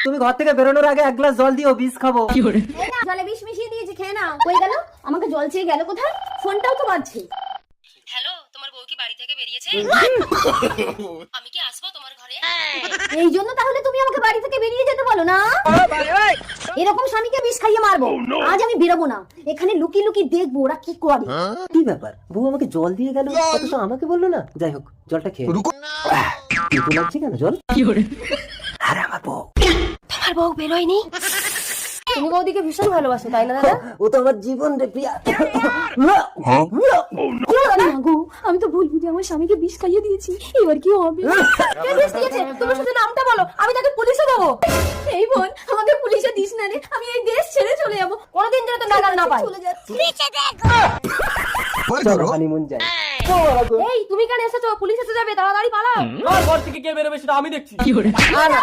তুমি ঘর থেকে বেরোনোর আগে এক গ্লাস জল দিও, বিষ খাবো। এই না, জলে বিষ মিশিয়ে দিয়েছি, খেয়ে নাও। কই গেল? আমাকে জল চেয়ে গেল কোথায়? ফোনটাও তো বাজছে। হ্যালো, তোমার বউ কি বাড়ি থেকে বেরিয়েছে? আমি কি আসবো তোমার ঘরে? এই জন্য তাহলে তুমি আমাকে বাড়ি থেকে বেরিয়ে যেতে বলো না? এরকম স্বামীকে বিষ খাইয়ে মারবো। আজ আমি বেরোবো না, এখানে লুকি লুকি দেখবো ওরা কি করে। কি ব্যাপার, বউ আমাকে জল দিয়ে গেল, অথচ আমাকে বললো না? যাই হোক, জলটা খেয়ে কিন্তু লাগছে কেন জল? আরে আমার বউ। তোমার বউ বেরোয়নি? তুমি বৌদিকে ভীষণ ভালোবাসো তাই না দাদা? ও তো আমার জীবন রে প্রিয়া। গো, আমি তো ভুল বুঝে আমার স্বামীকে বিষ খাইয়ে দিয়েছি, এবার কি হবে? কে বিষ দিয়েছে? তুমি শুধু নামটা বলো, আমি তাকে পুলিশে দেবো। এই বোন, আমাকে পুলিশে দিস না রে, আমি এই দেশ ছেড়ে চলে যাবো, কোনোদিন যেন তো নাগাল না পাই। চলে যাচ্ছি। চলো হানিমুন যাই। এই তুমি কেন এসেছো? পুলিশ এসে যাবে, তাড়াতাড়ি পালাও। ঘর থেকে কে বেরোবে সেটা আমি দেখছি। না, না।